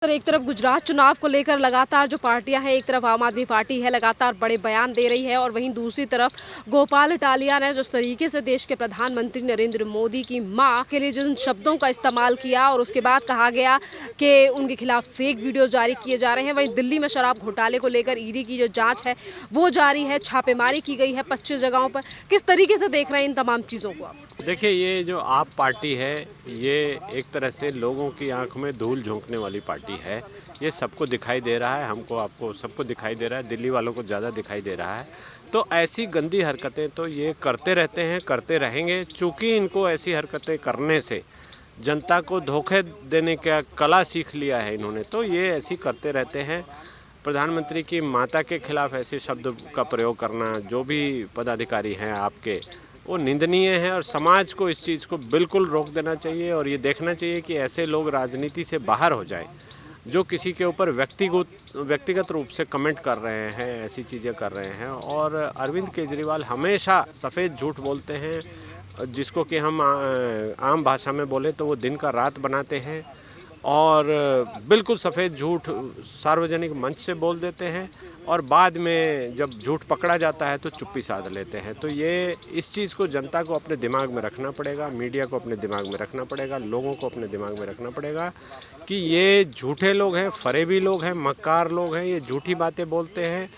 Sir, एक तरफ गुजरात चुनाव को लेकर लगातार जो पार्टियां हैं, एक तरफ आम आदमी पार्टी है लगातार बड़े बयान दे रही है और वहीं दूसरी तरफ गोपाल इटालिया ने जिस तरीके से देश के प्रधानमंत्री नरेंद्र मोदी की मां के लिए जिन शब्दों का इस्तेमाल किया और उसके बाद कहा गया कि उनके खिलाफ फेक वीडियो जारी किए जा रहे हैं। वहीं दिल्ली में शराब घोटाले को लेकर ईडी की जो जाँच है वो जारी है, छापेमारी की गई है 25 जगहों पर। किस तरीके से देख रहे हैं इन तमाम चीज़ों को आप? देखिए, ये जो आप पार्टी है, ये एक तरह से लोगों की आंख में धूल झोंकने वाली पार्टी है। ये सबको दिखाई दे रहा है, हमको, आपको, सबको दिखाई दे रहा है, दिल्ली वालों को ज़्यादा दिखाई दे रहा है। तो ऐसी गंदी हरकतें तो ये करते रहते हैं, करते रहेंगे। चूँकि इनको ऐसी हरकतें करने से जनता को धोखे देने का कला सीख लिया है इन्होंने, तो ये ऐसी करते रहते हैं। प्रधानमंत्री की माता के खिलाफ ऐसे शब्द का प्रयोग करना, जो भी पदाधिकारी हैं आपके, वो निंदनीय है और समाज को इस चीज़ को बिल्कुल रोक देना चाहिए और ये देखना चाहिए कि ऐसे लोग राजनीति से बाहर हो जाएं, जो किसी के ऊपर व्यक्तिगत रूप से कमेंट कर रहे हैं, ऐसी चीज़ें कर रहे हैं। और अरविंद केजरीवाल हमेशा सफ़ेद झूठ बोलते हैं, जिसको कि हम आम भाषा में बोले तो वो दिन का रात बनाते हैं और बिल्कुल सफ़ेद झूठ सार्वजनिक मंच से बोल देते हैं और बाद में जब झूठ पकड़ा जाता है तो चुप्पी साध लेते हैं। तो ये इस चीज़ को जनता को अपने दिमाग में रखना पड़ेगा, मीडिया को अपने दिमाग में रखना पड़ेगा, लोगों को अपने दिमाग में रखना पड़ेगा कि ये झूठे लोग हैं, फरेबी लोग हैं, मक्कार लोग हैं, ये झूठी बातें बोलते हैं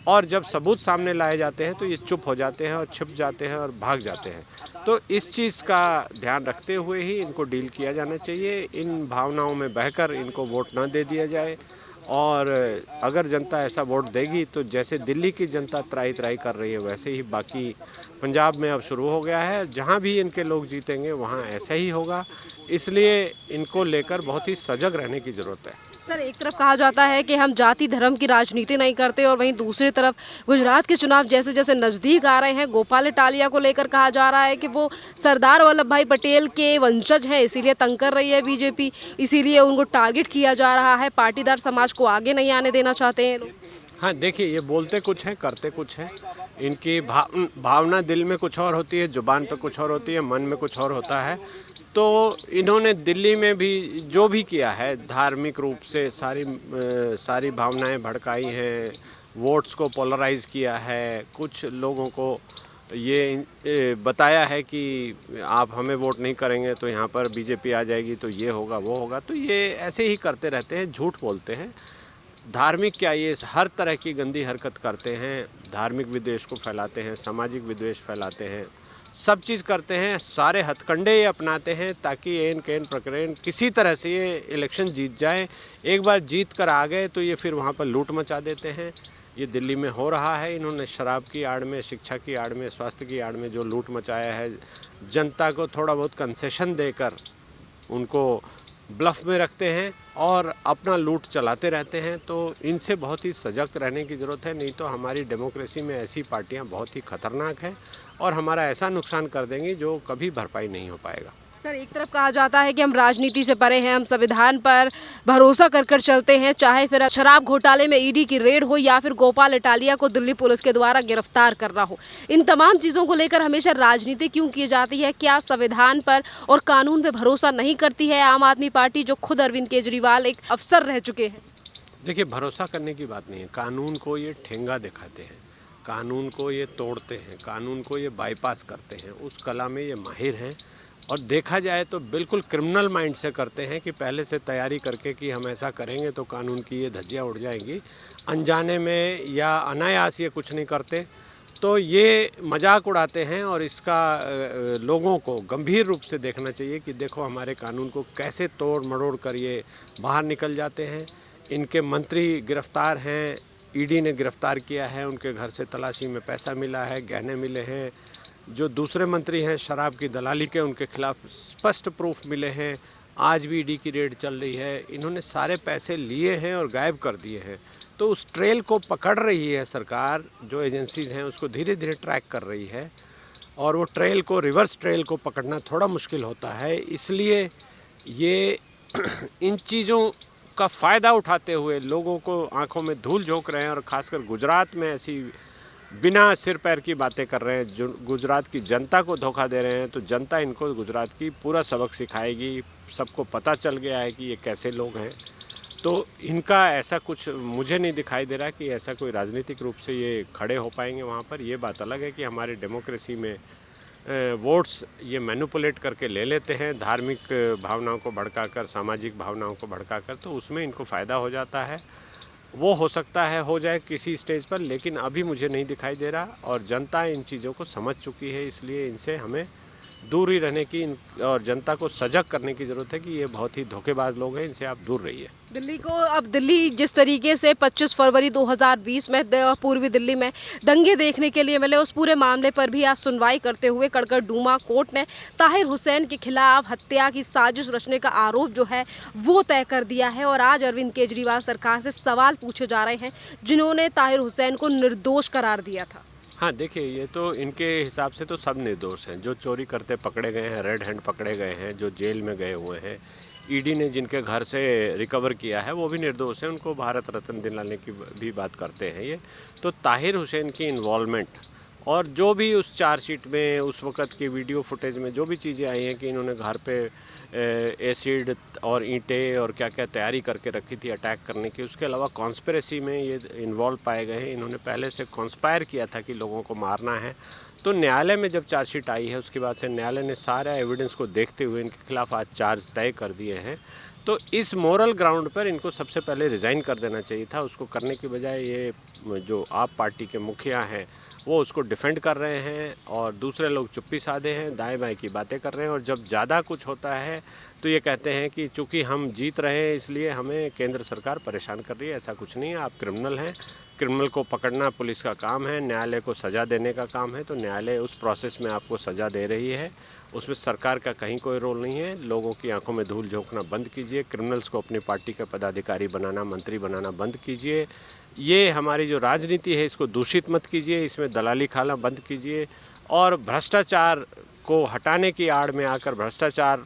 और जब सबूत सामने लाए जाते हैं तो ये चुप हो जाते हैं और छिप जाते हैं और भाग जाते हैं। तो इस चीज़ का ध्यान रखते हुए ही इनको डील किया जाना चाहिए। इन भावनाओं में बहकर इनको वोट ना दे दिया जाए और अगर जनता ऐसा वोट देगी तो जैसे दिल्ली की जनता त्राही कर रही है, वैसे ही बाकी पंजाब में अब शुरू हो गया है। जहाँ भी इनके लोग जीतेंगे वहाँ ऐसा ही होगा, इसलिए इनको लेकर बहुत ही सजग रहने की ज़रूरत है। सर, एक तरफ कहा जाता है कि हम जाति धर्म की राजनीति नहीं करते और वहीं दूसरी तरफ गुजरात के चुनाव जैसे जैसे नज़दीक आ रहे हैं, गोपाल इटालिया को लेकर कहा जा रहा है कि वो सरदार वल्लभ भाई पटेल के वंशज हैं, इसीलिए तंग कर रही है बीजेपी, इसीलिए उनको टारगेट किया जा रहा है, पाटीदार समाज को आगे नहीं आने देना चाहते हैं लोग। हाँ, देखिए, ये बोलते कुछ हैं, करते कुछ हैं। इनकी भावना दिल में कुछ और होती है, ज़ुबान पे कुछ और होती है, मन में कुछ और होता है। तो इन्होंने दिल्ली में भी जो भी किया है, धार्मिक रूप से सारी भावनाएं भड़काई हैं, वोट्स को पोलराइज़ किया है, कुछ लोगों को ये बताया है कि आप हमें वोट नहीं करेंगे तो यहाँ पर बीजेपी आ जाएगी, तो ये होगा, वो होगा। तो ये ऐसे ही करते रहते हैं, झूठ बोलते हैं। धार्मिक क्या, ये हर तरह की गंदी हरकत करते हैं, धार्मिक विद्वेष को फैलाते हैं, सामाजिक विद्वेष फैलाते हैं, सब चीज़ करते हैं, सारे हथकंडे ये अपनाते हैं ताकि एन कैन प्रकरण किसी तरह से ये इलेक्शन जीत जाए। एक बार जीत कर आ गए तो ये फिर वहाँ पर लूट मचा देते हैं। ये दिल्ली में हो रहा है, इन्होंने शराब की आड़ में, शिक्षा की आड़ में, स्वास्थ्य की आड़ में जो लूट मचाया है, जनता को थोड़ा बहुत कंसेशन देकर उनको ब्लफ में रखते हैं और अपना लूट चलाते रहते हैं। तो इनसे बहुत ही सजग रहने की ज़रूरत है, नहीं तो हमारी डेमोक्रेसी में ऐसी पार्टियां बहुत ही खतरनाक हैं और हमारा ऐसा नुकसान कर देंगी जो कभी भरपाई नहीं हो पाएगा। सर, एक तरफ कहा जाता है कि हम राजनीति से परे हैं, हम संविधान पर भरोसा कर कर चलते हैं, चाहे फिर शराब घोटाले में ईडी की रेड हो या फिर गोपाल इटालिया को दिल्ली पुलिस के द्वारा गिरफ्तार करना हो। इन तमाम चीज़ों को लेकर हमेशा राजनीति क्यों की जाती है? क्या संविधान पर और कानून पे भरोसा नहीं करती है आम आदमी पार्टी, जो खुद अरविंद केजरीवाल एक अफसर रह चुके हैं? देखिए, भरोसा करने की बात नहीं है। कानून को ये ठेंगा दिखाते हैं, कानून को ये तोड़ते हैं, कानून को ये बाईपास करते हैं, उस कला में ये माहिर हैं। और देखा जाए तो बिल्कुल क्रिमिनल माइंड से करते हैं कि पहले से तैयारी करके कि हम ऐसा करेंगे तो कानून की ये धज्जियाँ उड़ जाएंगी। अनजाने में या अनायास ये कुछ नहीं करते, तो ये मजाक उड़ाते हैं और इसका लोगों को गंभीर रूप से देखना चाहिए कि देखो हमारे कानून को कैसे तोड़ मरोड़ कर ये बाहर निकल जाते हैं। इनके मंत्री गिरफ्तार हैं, ईडी ने गिरफ्तार किया है, उनके घर से तलाशी में पैसा मिला है, गहने मिले हैं। जो दूसरे मंत्री हैं शराब की दलाली के, उनके खिलाफ स्पष्ट प्रूफ मिले हैं। आज भी ईडी की रेड चल रही है, इन्होंने सारे पैसे लिए हैं और गायब कर दिए हैं। तो उस ट्रेल को पकड़ रही है सरकार, जो एजेंसीज हैं उसको धीरे धीरे ट्रैक कर रही है और वो ट्रेल को, रिवर्स ट्रेल को पकड़ना थोड़ा मुश्किल होता है। इसलिए ये इन चीज़ों का फ़ायदा उठाते हुए लोगों को आंखों में धूल झोंक रहे हैं और ख़ासकर गुजरात में ऐसी बिना सिर पैर की बातें कर रहे हैं, जो गुजरात की जनता को धोखा दे रहे हैं। तो जनता इनको गुजरात की पूरा सबक सिखाएगी। सबको पता चल गया है कि ये कैसे लोग हैं। तो इनका ऐसा कुछ मुझे नहीं दिखाई दे रहा कि ऐसा कोई राजनीतिक रूप से ये खड़े हो पाएंगे वहाँ पर। ये बात अलग है कि हमारी डेमोक्रेसी में वोट्स ये मैनिपुलेट करके ले लेते हैं, धार्मिक भावनाओं को भड़काकर, सामाजिक भावनाओं को भड़काकर, तो उसमें इनको फ़ायदा हो जाता है। वो हो सकता है हो जाए किसी स्टेज पर, लेकिन अभी मुझे नहीं दिखाई दे रहा। और जनता इन चीज़ों को समझ चुकी है, इसलिए इनसे हमें दूर ही रहने की और जनता को सजग करने की ज़रूरत है कि ये बहुत ही धोखेबाज लोग हैं, इनसे आप दूर रहिए। दिल्ली जिस तरीके से 25 फरवरी 2020 में पूर्वी दिल्ली में दंगे देखने के लिए मिले, उस पूरे मामले पर भी आज सुनवाई करते हुए कड़कड़डूमा कोर्ट ने ताहिर हुसैन के खिलाफ हत्या की साजिश रचने का आरोप जो है वो तय कर दिया है। और आज अरविंद केजरीवाल सरकार से सवाल पूछे जा रहे हैं जिन्होंने ताहिर हुसैन को निर्दोष करार दिया था। हाँ, देखिए, ये तो इनके हिसाब से तो सब निर्दोष हैं। जो चोरी करते पकड़े गए हैं, रेड हैंड पकड़े गए हैं, जो जेल में गए हुए हैं, ईडी ने जिनके घर से रिकवर किया है वो भी निर्दोष हैं, उनको भारत रत्न दिलाने की भी बात करते हैं ये। तो ताहिर हुसैन की इन्वॉल्वमेंट और जो भी उस चार्जशीट में उस वक़्त की वीडियो फुटेज में जो भी चीज़ें आई हैं कि इन्होंने घर पे एसिड और ईंटें और क्या क्या तैयारी करके रखी थी अटैक करने की, उसके अलावा कॉन्स्पिरेसी में ये इन्वॉल्व पाए गए हैं। इन्होंने पहले से कॉन्स्पायर किया था कि लोगों को मारना है। तो न्यायालय में जब चार्जशीट आई है उसके बाद से न्यायालय ने सारा एविडेंस को देखते हुए इनके खिलाफ आज चार्ज तय कर दिए हैं। तो इस मोरल ग्राउंड पर इनको सबसे पहले रिज़ाइन कर देना चाहिए था। उसको करने की बजाय ये जो आप पार्टी के मुखिया हैं वो उसको डिफेंड कर रहे हैं और दूसरे लोग चुप्पी साधे हैं, दाएं बाएं की बातें कर रहे हैं। और जब ज़्यादा कुछ होता है तो ये कहते हैं कि चूँकि हम जीत रहे हैं इसलिए हमें केंद्र सरकार परेशान कर रही है। ऐसा कुछ नहीं है, आप क्रिमिनल हैं, क्रिमिनल को पकड़ना पुलिस का काम है, न्यायालय को सज़ा देने का काम है। तो न्यायालय उस प्रोसेस में आपको सज़ा दे रही है, उसमें सरकार का कहीं कोई रोल नहीं है। लोगों की आंखों में धूल झोंकना बंद कीजिए, क्रिमिनल्स को अपनी पार्टी के पदाधिकारी बनाना, मंत्री बनाना बंद कीजिए। ये हमारी जो राजनीति है इसको दूषित मत कीजिए, इसमें दलाली खाना बंद कीजिए। और भ्रष्टाचार को हटाने की आड़ में आकर भ्रष्टाचार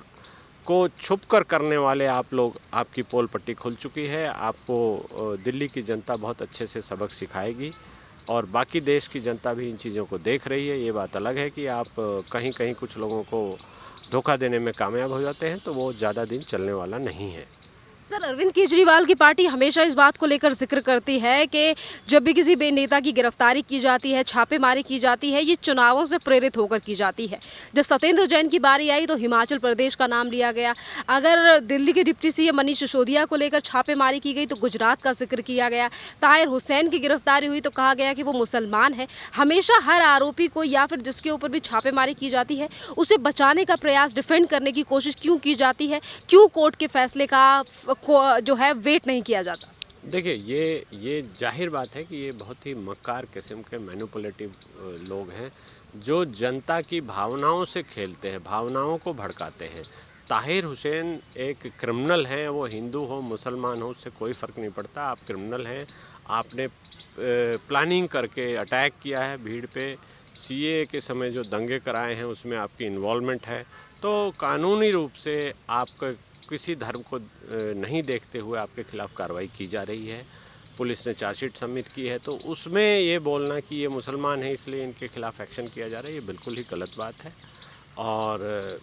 को छुपकर करने वाले आप लोग, आपकी पोल पट्टी खुल चुकी है। आपको दिल्ली की जनता बहुत अच्छे से सबक सिखाएगी और बाकी देश की जनता भी इन चीज़ों को देख रही है। ये बात अलग है कि आप कहीं कहीं कुछ लोगों को धोखा देने में कामयाब हो जाते हैं, तो वो ज़्यादा दिन चलने वाला नहीं है। सर, अरविंद केजरीवाल की पार्टी हमेशा इस बात को लेकर जिक्र करती है कि जब भी किसी नेता की गिरफ्तारी की जाती है, छापेमारी की जाती है, ये चुनावों से प्रेरित होकर की जाती है। जब सत्येंद्र जैन की बारी आई तो हिमाचल प्रदेश का नाम लिया गया। अगर दिल्ली के डिप्टी सीएम मनीष सिसोदिया को लेकर छापेमारी की गई तो गुजरात का जिक्र किया गया। ताहिर हुसैन की गिरफ्तारी हुई तो कहा गया कि वो मुसलमान है। हमेशा हर आरोपी को या फिर जिसके ऊपर भी छापेमारी की जाती है उसे बचाने का प्रयास, डिफेंड करने की कोशिश क्यों की जाती है? क्यों कोर्ट के फैसले का जो है वेट नहीं किया जाता? देखिए, ये जाहिर बात है कि ये बहुत ही मक्कार किस्म के मैनिपुलेटिव लोग हैं जो जनता की भावनाओं से खेलते हैं, भावनाओं को भड़काते हैं। ताहिर हुसैन एक क्रिमिनल हैं, वो हिंदू हो मुसलमान हो उससे कोई फ़र्क नहीं पड़ता। आप क्रिमिनल हैं, आपने प्लानिंग करके अटैक किया है भीड़ पे, सीएए के समय जो दंगे कराए हैं उसमें आपकी इन्वॉल्वमेंट है। तो कानूनी रूप से आपका किसी धर्म को नहीं देखते हुए आपके खिलाफ कार्रवाई की जा रही है। पुलिस ने चार्जशीट सबमिट की है, तो उसमें ये बोलना कि ये मुसलमान है इसलिए इनके खिलाफ एक्शन किया जा रहा है, ये बिल्कुल ही गलत बात है और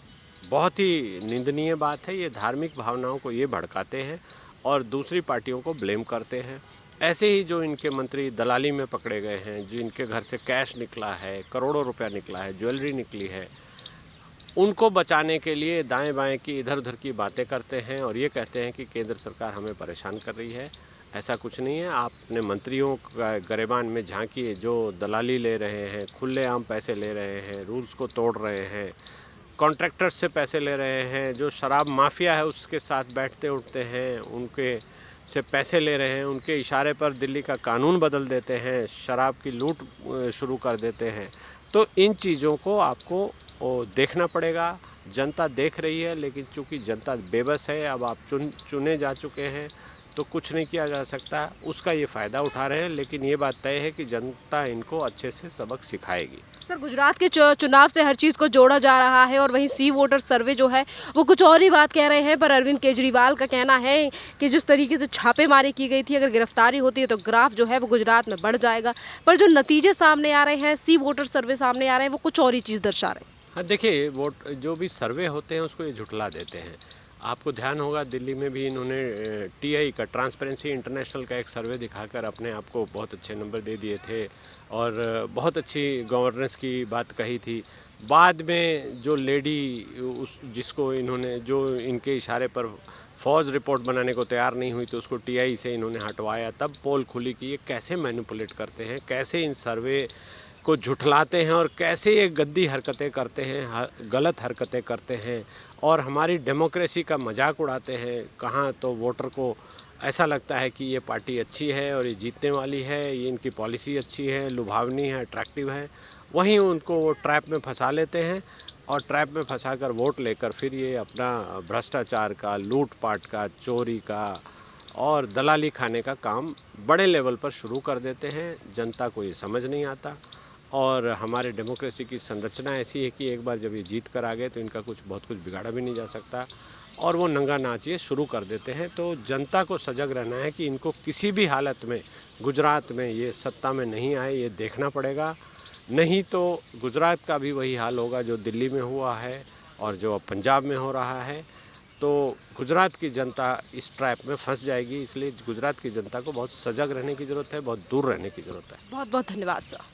बहुत ही निंदनीय बात है। ये धार्मिक भावनाओं को ये भड़काते हैं और दूसरी पार्टियों को ब्लेम करते हैं। ऐसे ही जो इनके मंत्री दलाली में पकड़े गए हैं, जो इनके घर से कैश निकला है, करोड़ों रुपया निकला है, ज्वेलरी निकली है, उनको बचाने के लिए दाएं बाएं की इधर उधर की बातें करते हैं और ये कहते हैं कि केंद्र सरकार हमें परेशान कर रही है। ऐसा कुछ नहीं है। आप अपने मंत्रियों का गरेबान में झांकिए, जो दलाली ले रहे हैं, खुलेआम पैसे ले रहे हैं, रूल्स को तोड़ रहे हैं, कॉन्ट्रैक्टर्स से पैसे ले रहे हैं, जो शराब माफिया है उसके साथ बैठते उठते हैं, उनके से पैसे ले रहे हैं, उनके इशारे पर दिल्ली का कानून बदल देते हैं, शराब की लूट शुरू कर देते हैं। तो इन चीज़ों को आपको देखना पड़ेगा। जनता देख रही है, लेकिन चूंकि जनता बेबस है, अब आप चुने जा चुके हैं तो कुछ नहीं किया जा सकता। उसका ये फ़ायदा उठा रहे हैं, लेकिन ये बात तय है कि जनता इनको अच्छे से सबक सिखाएगी। सर, गुजरात के चुनाव से हर चीज़ को जोड़ा जा रहा है और वहीं सी वोटर सर्वे जो है वो कुछ और ही बात कह रहे हैं। पर अरविंद केजरीवाल का कहना है कि जिस तरीके से छापेमारी की गई थी, अगर गिरफ्तारी होती है तो ग्राफ जो है वो गुजरात में बढ़ जाएगा। पर जो नतीजे सामने आ रहे हैं, सी वोटर सर्वे सामने आ रहे हैं, वो कुछ और ही चीज़ दर्शा रहे हैं। हाँ, देखिए, जो भी सर्वे होते हैं उसको ये झुठला देते हैं। आपको ध्यान होगा दिल्ली में भी इन्होंने टीआई का, ट्रांसपेरेंसी इंटरनेशनल का एक सर्वे दिखाकर अपने आप को बहुत अच्छे नंबर दे दिए थे और बहुत अच्छी गवर्नेंस की बात कही थी। बाद में जो लेडी उस जिसको इन्होंने, जो इनके इशारे पर फौज रिपोर्ट बनाने को तैयार नहीं हुई तो उसको टीआई से इन्होंने हटवाया, तब पोल खुली कि ये कैसे मैनिपुलेट करते हैं, कैसे इन सर्वे को झुठलाते हैं और कैसे ये गंदी हरकतें करते हैं, गलत हरकतें करते हैं और हमारी डेमोक्रेसी का मजाक उड़ाते हैं। कहाँ तो वोटर को ऐसा लगता है कि ये पार्टी अच्छी है और ये जीतने वाली है, ये इनकी पॉलिसी अच्छी है, लुभावनी है, अट्रैक्टिव है, वहीं उनको वो ट्रैप में फंसा लेते हैं और ट्रैप में फंसाकर वोट लेकर फिर ये अपना भ्रष्टाचार का, लूट-पाट का, चोरी का और दलाली खाने का काम बड़े लेवल पर शुरू कर देते हैं। जनता को ये समझ नहीं आता और हमारे डेमोक्रेसी की संरचना ऐसी है कि एक बार जब ये जीत कर आ गए तो इनका बहुत कुछ बिगाड़ा भी नहीं जा सकता और वो नंगा नाच ये शुरू कर देते हैं। तो जनता को सजग रहना है कि इनको किसी भी हालत में गुजरात में ये सत्ता में नहीं आए, ये देखना पड़ेगा। नहीं तो गुजरात का भी वही हाल होगा जो दिल्ली में हुआ है और जो अब पंजाब में हो रहा है। तो गुजरात की जनता इस ट्रैप में फंस जाएगी, इसलिए गुजरात की जनता को बहुत सजग रहने की ज़रूरत है, बहुत दूर रहने की ज़रूरत है। बहुत बहुत धन्यवाद सर।